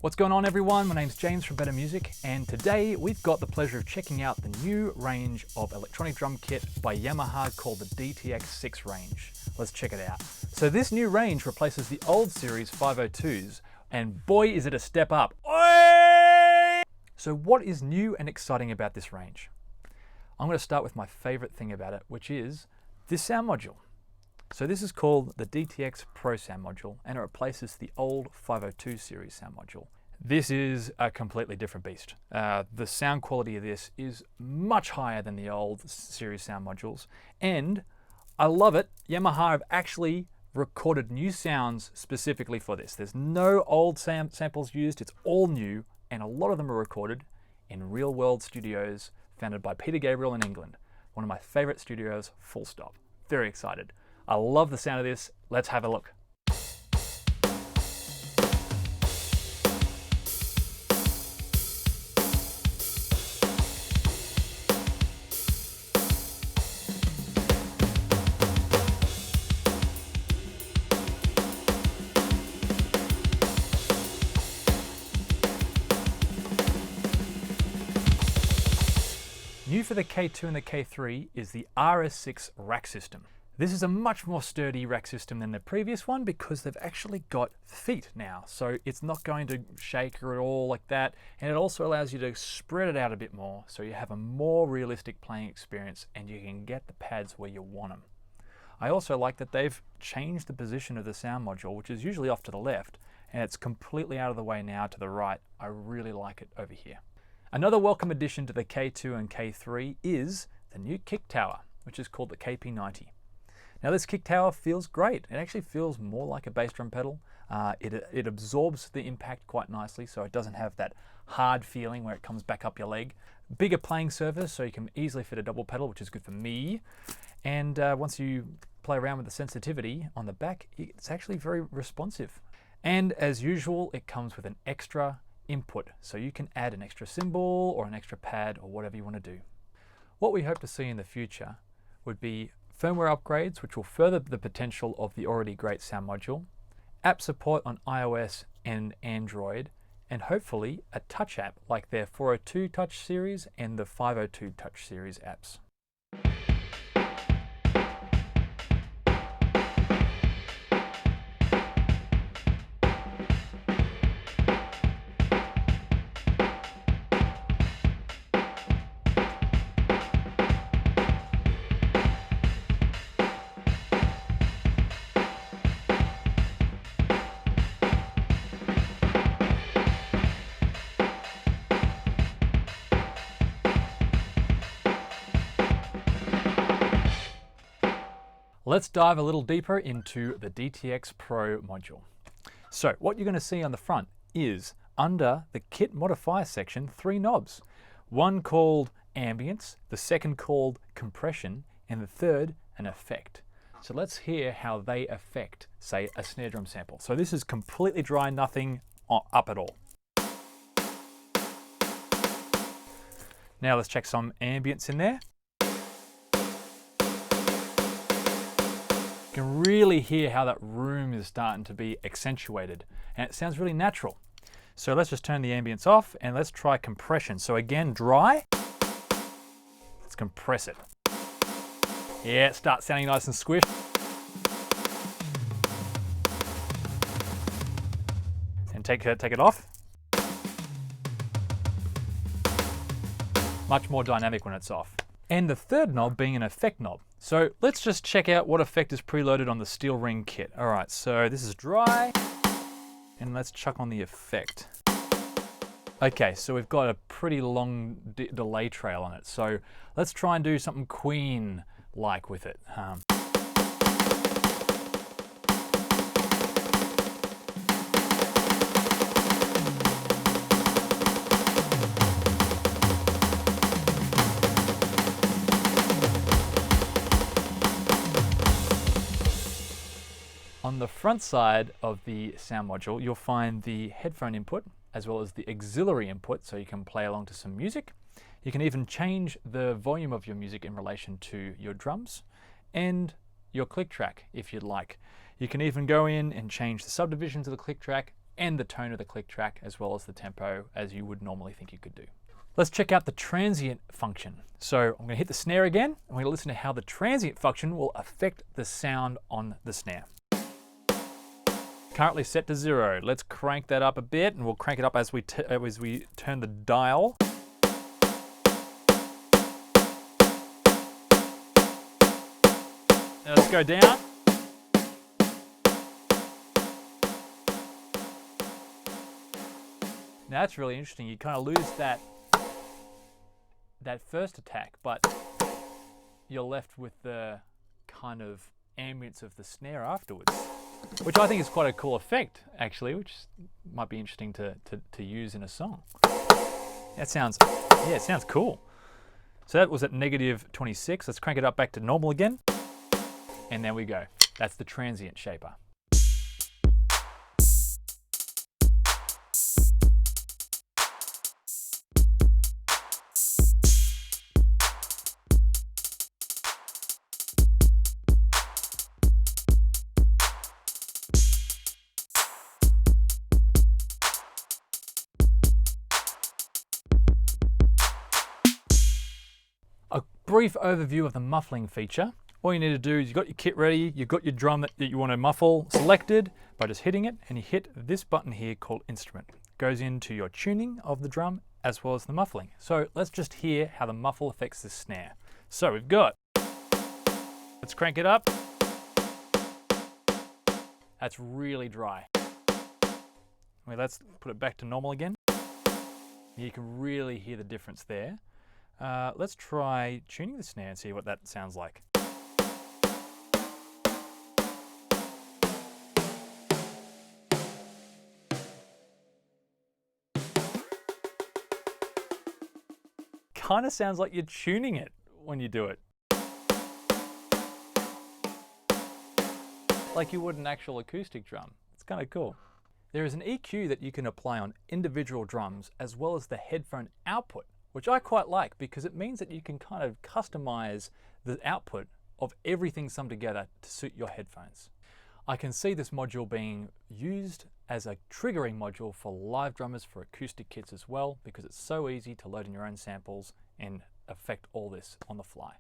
What's going on, everyone? My name's James from Better Music, and today we've got the pleasure of checking out the new range of electronic drum kit by Yamaha called the DTX6 range. Let's check it out. So this new range replaces the old series 502s, and boy is it a step up. Oi! So what is new and exciting about this range? I'm going to start with my favorite thing about it, which is this sound module. So this is called the DTX-PRO sound module, and it replaces the old 502 series sound module. This is a completely different beast. The sound quality of this is much higher than the old series sound modules, and I love it. Yamaha have actually recorded new sounds specifically for this. There's no old samples used, it's all new, and a lot of them are recorded in real-world studios founded by Peter Gabriel in England. One of my favorite studios, full stop. Very excited. I love the sound of this. Let's have a look. New for the K2 and the K3 is the RS6 rack system. This is a much more sturdy rack system than the previous one because they've actually got feet now. So it's not going to shake or at all like that. And it also allows you to spread it out a bit more so you have a more realistic playing experience and you can get the pads where you want them. I also like that they've changed the position of the sound module, which is usually off to the left, and it's completely out of the way now to the right. I really like it over here. Another welcome addition to the K2 and K3 is the new kick tower, which is called the KP90. Now this kick tower feels great. It actually feels more like a bass drum pedal. It absorbs the impact quite nicely, so it doesn't have that hard feeling where it comes back up your leg. Bigger playing surface, so you can easily fit a double pedal, which is good for me. And once you play around with the sensitivity on the back, it's actually very responsive. And as usual, it comes with an extra input, so you can add an extra cymbal or an extra pad or whatever you want to do. What we hope to see in the future would be firmware upgrades, which will further the potential of the already great sound module, app support on iOS and Android, and hopefully a touch app like their 402 Touch series and the 502 Touch series apps. Let's dive a little deeper into the DTX-PRO module. So what you're going to see on the front is, under the kit modifier section, 3 knobs. One called ambience, the second called compression, and the third an effect. So let's hear how they affect, say, a snare drum sample. So this is completely dry, nothing up at all. Now let's check some ambience in there. You can really hear how that room is starting to be accentuated, and it sounds really natural. So let's just turn the ambience off and let's try compression. So again, dry. Let's compress it. Yeah, it starts sounding nice and squished. And take it off. Much more dynamic when it's off. And the third knob being an effect knob. So let's just check out what effect is preloaded on the steel ring kit. All right, so this is dry, and let's chuck on the effect. Okay, so we've got a pretty long delay trail on it. So let's try and do something Queen-like with it. On the front side of the sound module, you'll find the headphone input as well as the auxiliary input, so you can play along to some music. You can even change the volume of your music in relation to your drums and your click track if you'd like. You can even go in and change the subdivisions of the click track and the tone of the click track as well as the tempo as you would normally think you could do. Let's check out the transient function. So I'm going to hit the snare again, and we're going to listen to how the transient function will affect the sound on the snare. Currently set to 0. Let's crank that up a bit, and we'll crank it up as we turn the dial. Now let's go down. Now that's really interesting. You kind of lose that first attack, but you're left with the kind of ambience of the snare afterwards, which I think is quite a cool effect, actually, which might be interesting to use in a song. That sounds, yeah, it sounds cool. So that was at -26. Let's crank it up back to normal again. And there we go. That's the transient shaper. A brief overview of the muffling feature. All you need to do is you've got your kit ready, you've got your drum that you want to muffle selected by just hitting it, and you hit this button here called instrument. It goes into your tuning of the drum as well as the muffling. So let's just hear how the muffle affects the snare. So we've got, let's crank it up. That's really dry. Let's put it back to normal again. You can really hear the difference there. Let's try tuning the snare and see what that sounds like. Kind of sounds like you're tuning it when you do it. Like you would an actual acoustic drum. It's kind of cool. There is an EQ that you can apply on individual drums as well as the headphone output, which I quite like because it means that you can kind of customize the output of everything summed together to suit your headphones. I can see this module being used as a triggering module for live drummers for acoustic kits as well, because it's so easy to load in your own samples and affect all this on the fly.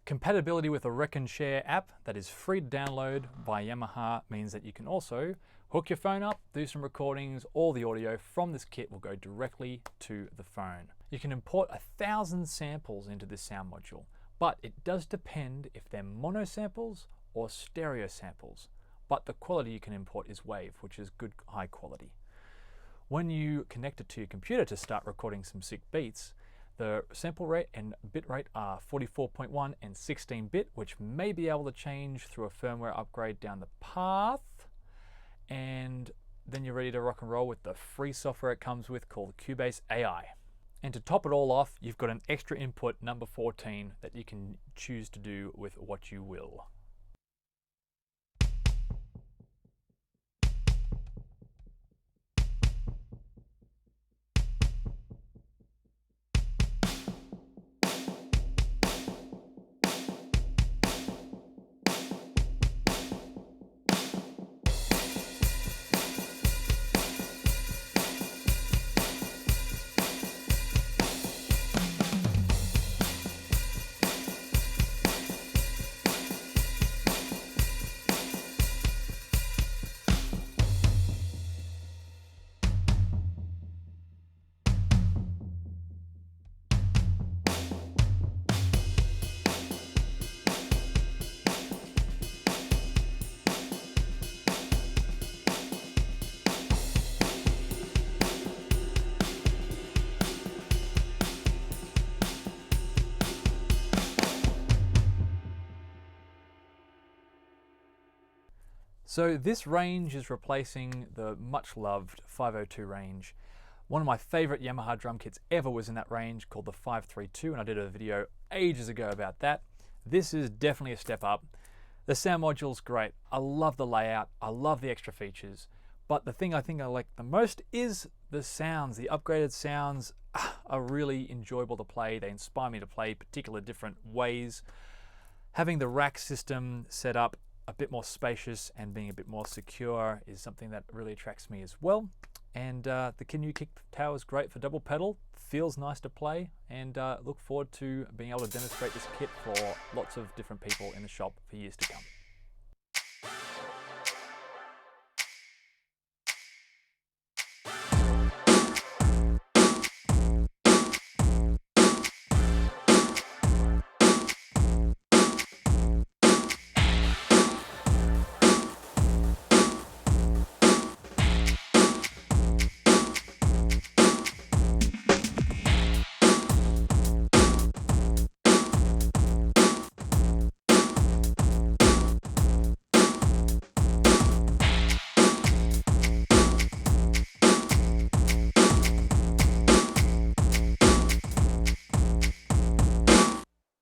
Compatibility with a Rec and Share app that is free to download by Yamaha means that you can also hook your phone up, do some recordings. All the audio from this kit will go directly to the phone. You can import 1,000 samples into this sound module, but it does depend if they're mono samples or stereo samples. But the quality you can import is WAV, which is good high quality. When you connect it to your computer to start recording some sick beats, the sample rate and bit rate are 44.1 and 16-bit, which may be able to change through a firmware upgrade down the path. And then you're ready to rock and roll with the free software it comes with called Cubase AI. And to top it all off, you've got an extra input, number 14, that you can choose to do with what you will. So this range is replacing the much loved 502 range. One of my favorite Yamaha drum kits ever was in that range, called the 532, and I did a video ages ago about that. This is definitely a step up. The sound module's great. I love the layout. I love the extra features. But the thing I think I like the most is the sounds. The upgraded sounds are really enjoyable to play. They inspire me to play particular different ways. Having the rack system set up a bit more spacious and being a bit more secure is something that really attracts me as well. And the new kick tower is great for double pedal, feels nice to play, and look forward to being able to demonstrate this kit for lots of different people in the shop for years to come.